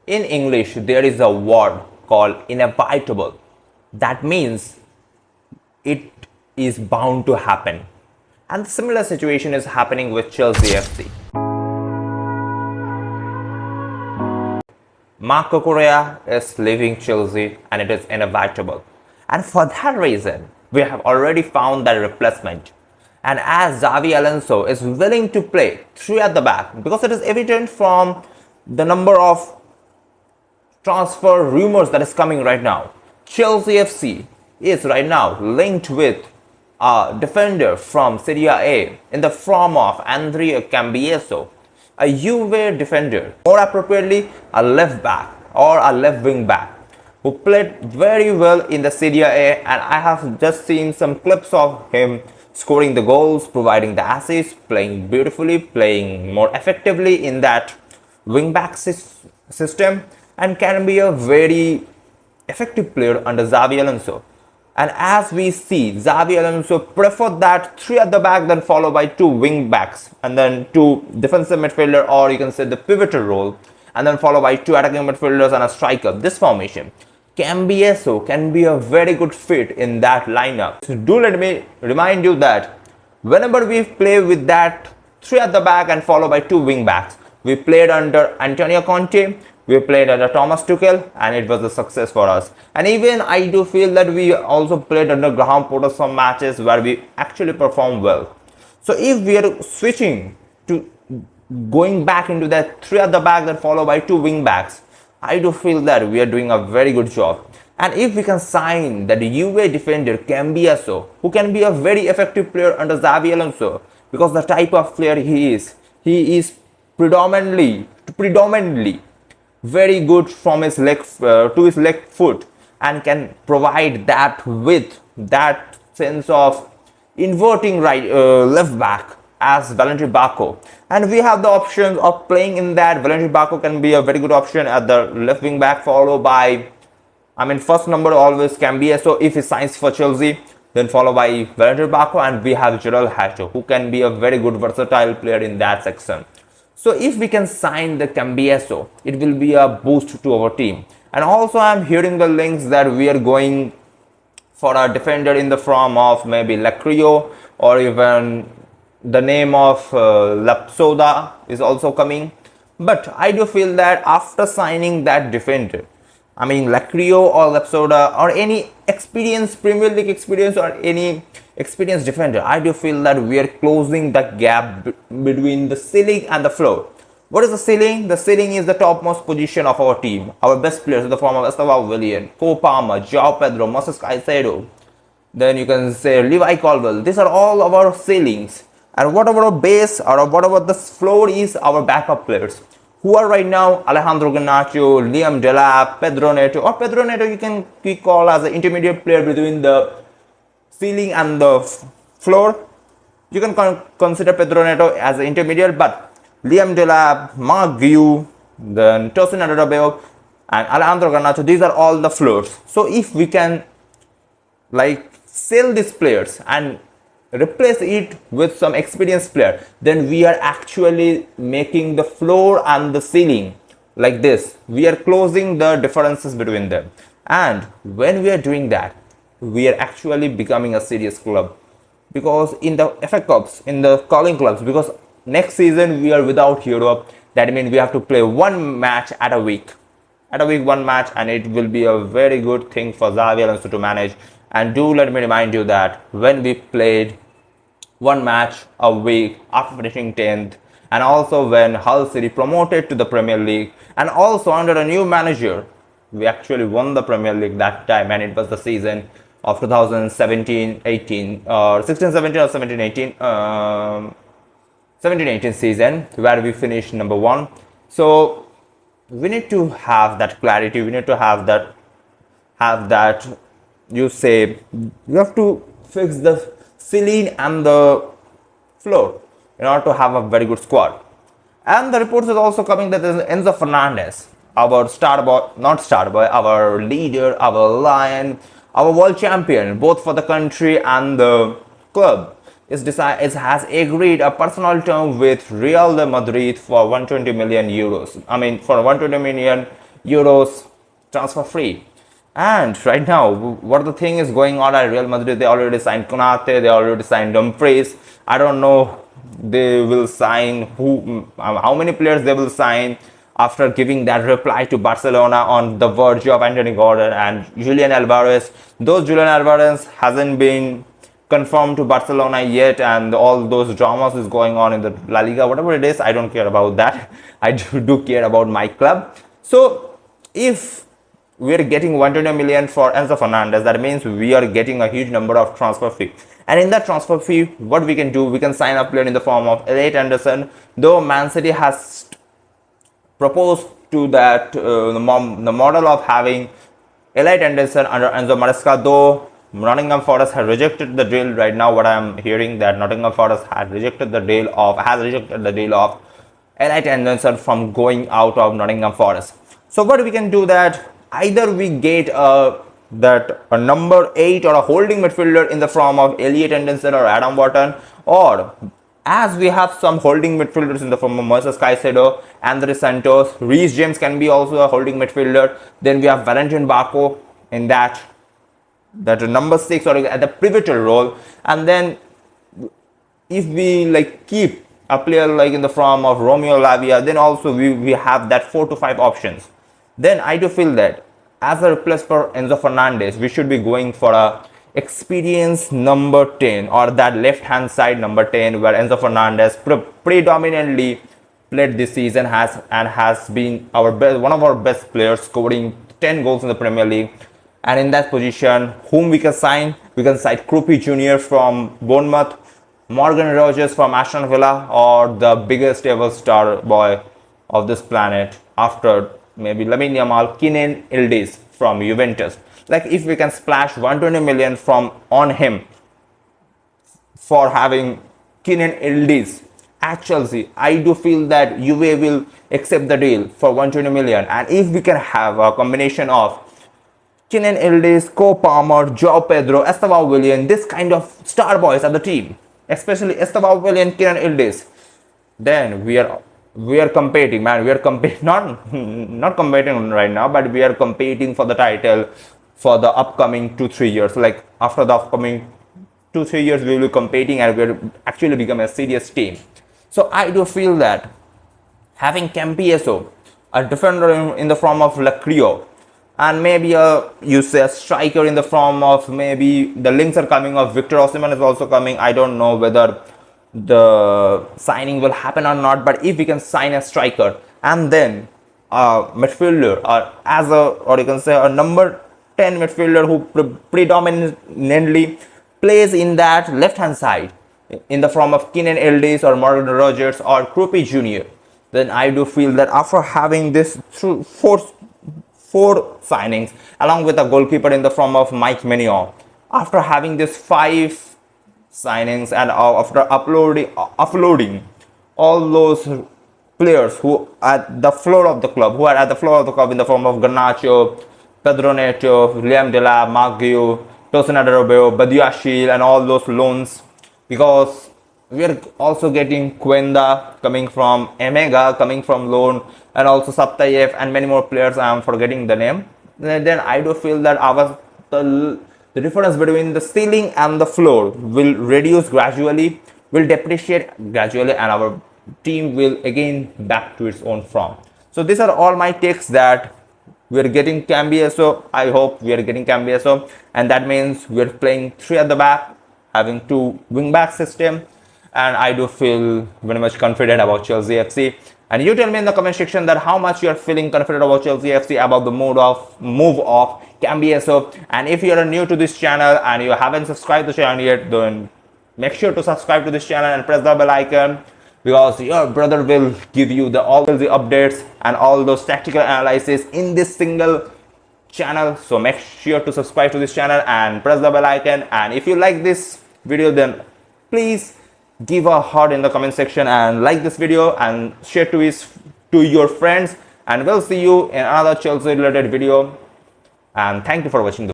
In English, there is a word called inevitable. That means it is bound to happen. And the similar situation is happening with Chelsea FC. Marco Correa is leaving Chelsea and it is inevitable. And for that reason, we have already found that replacement. And as Xabi Alonso is willing to play three at the back, because it is evident from the number of transfer rumors that is coming right now, Chelsea FC is right now linked with a defender from Serie A in the form of Andreas Cambiaso, a Juve defender, more appropriately a left back or a left wing back, who played very well in the Serie A, and I have just seen some clips of him scoring the goals, providing the assists, playing beautifully, playing more effectively in that wing back system, and can be a very effective player under Xabi Alonso. And as we see, Xabi Alonso preferred that three at the back, then followed by two wing backs, and then two defensive midfielder, or you can say the pivotal role, and then followed by two attacking midfielders and a striker. This formation, Cambiaso can be a very good fit in that lineup. So do let me remind you that whenever we play with that three at the back and followed by two wing backs, we played under Antonio Conte, we played under Thomas Tuchel, and it was a success for us. And even I do feel that we also played under Graham Potter some matches where we actually performed well. So if we are switching to going back into that three at the back then followed by two wing backs, I do feel that we are doing a very good job. And if we can sign that Juve defender Cambiaso, who can be a very effective player under Xabi Alonso, because the type of player he is predominantly very good from his leg to his leg foot, and can provide that with that sense of inverting left back as Valentin Bacco. And we have the options of playing in that. Valentin Bacco can be a very good option at the left wing back, followed by, first number always Cambiaso if he signs for Chelsea, then followed by Valentin Bacco, and we have Gerald Hato, who can be a very good versatile player in that section. So if we can sign the Cambiaso, it will be a boost to our team. And also I'm hearing the links that we are going for a defender in the form of maybe Lacrio, or even the name of Lapsoda is also coming. But I do feel that after signing that defender, Lacrio or Lapsoda or any experienced Premier League experience or any experienced defender, I do feel that we are closing the gap between the ceiling and the floor. What is the ceiling? The ceiling is the topmost position of our team. Our best players in the form of Estevao Willian, Cole Palmer, João Pedro, Moses Caicedo, then you can say Levi Colwill. These are all of our ceilings. And whatever our base or whatever the floor is, our backup players, who are right now Alejandro Garnacho, Liam Delap, Pedro Neto, or Pedro Neto you can call as an intermediate player between the ceiling and the floor. You can consider Pedro Neto as an intermediate, but Liam Delap, Mark Guiu, then Tosin Adarabioyo, and Alejandro Garnacho, these are all the floors. So if we can sell these players and replace it with some experienced player, then we are actually making the floor and the ceiling like this. We are closing the differences between them. And when we are doing that, we are actually becoming a serious club. Because in the FA Cups, in the calling clubs, because next season we are without Europe, that means we have to play one match at a week. One match, and it will be a very good thing for Xabi Alonso to manage. And do let me remind you that when we played one match a week after finishing 10th, and also when Hull City promoted to the Premier League, and also under a new manager, we actually won the Premier League that time, and it was the season of 2017-18 or 16-17 or 17-18 17-18 season, where we finished number 1. So we need to have that clarity. We need to have that you say you have to fix the ceiling and the floor in order to have a very good squad. And the reports is also coming that Enzo Fernandez, our our leader, our lion, our world champion, both for the country and the club, has agreed a personal term with Real Madrid for 120 million euros. For 120 million euros transfer free. And right now, what the thing is going on at Real Madrid, they already signed Konate, they already signed Dumfries. I don't know they will sign how many players they will sign after giving that reply to Barcelona on the verge of Anthony Gordon and Julian Alvarez. Though Julian Alvarez hasn't been confirmed to Barcelona yet, and all those dramas is going on in the La Liga, whatever it is, I don't care about that. I do care about my club. So if we're getting 120 million for Enzo Fernandez, that means we are getting a huge number of transfer fee. And in that transfer fee, what we can do, we can sign a player in the form of Elliot Anderson. Though Man City has proposed to that the model of having Elliot Anderson under Enzo Maresca, though Nottingham Forest has rejected the deal. Right now, what I am hearing that Nottingham Forest has rejected the deal of Elliot Anderson from going out of Nottingham Forest. So what we can do that either we get a number 8 or a holding midfielder in the form of Elliot Anderson or Adam Wharton, or as we have some holding midfielders in the form of Moises Caicedo, Andres Santos, Reece James can be also a holding midfielder. Then we have Valentin Barco in that number 6 or at the pivotal role. And then if we keep a player like in the form of Romeo Lavia, then also we have that 4 to 5 options. Then I do feel that as a replace for Enzo Fernandez, we should be going for a experienced number 10 or that left hand side number 10, where Enzo Fernandez predominantly played this season has been one of our best players, scoring 10 goals in the Premier League. And in that position, whom we can sign Krupi Jr. from Bournemouth, Morgan Rogers from Aston Villa, or the biggest ever star boy of this planet after maybe Lamine Yamal, Kenan Yildiz from Juventus. If we can splash 120 million on him for having Kenan Yildiz at Chelsea, I do feel that Juve will accept the deal for 120 million. And if we can have a combination of Kenan Yildiz, Cole Palmer, Joao Pedro, Estevao Willian, this kind of star boys at the team, especially Estevao Willian, Kenan Yildiz, then we are competing, man. We are competing, not competing right now, but we are competing for the title for the upcoming 2-3 years. After the upcoming 2-3 years, we will be competing and we will actually become a serious team. So I do feel that having Cambiaso, a defender in the form of Lacrio, and maybe a striker in the form of, maybe the links are coming of Victor Osimhen is also coming. I don't know whether the signing will happen or not, but if we can sign a striker and then a midfielder, or you can say a number 10 midfielder who predominantly plays in that left hand side in the form of Kenan Yildiz or Morgan Rogers or Krupi Jr., then I do feel that after having this four signings along with a goalkeeper in the form of Mike Maignan, after having this 5 signings and after offloading all those players who are at the floor of the club, in the form of Garnacho, Pedro Neto, Liam Delap, Mark Guiu, Tosin Adarabioyo, Badiashile, and all those loans, because we are also getting Quenda coming from Emega, coming from loan, and also Saptayev and many more players. I am forgetting the name. Then I do feel that the difference between the ceiling and the floor will reduce gradually, will depreciate gradually, and our team will again back to its own form. So these are all my takes that we are getting Cambiaso. I hope we are getting Cambiaso, and that means we are playing 3 at the back, having 2 wing back system, and I do feel very much confident about Chelsea FC. And you tell me in the comment section that how much you are feeling confident about Chelsea FC, about the move of Cambiaso. And if you are new to this channel and you haven't subscribed to the channel yet, then make sure to subscribe to this channel and press the bell icon, because your brother will give you all the updates and all those tactical analysis in this single channel. So make sure to subscribe to this channel and press the bell icon. And if you like this video, then please give a heart in the comment section and like this video and share to your friends. And we'll see you in another Chelsea related video. And thank you for watching.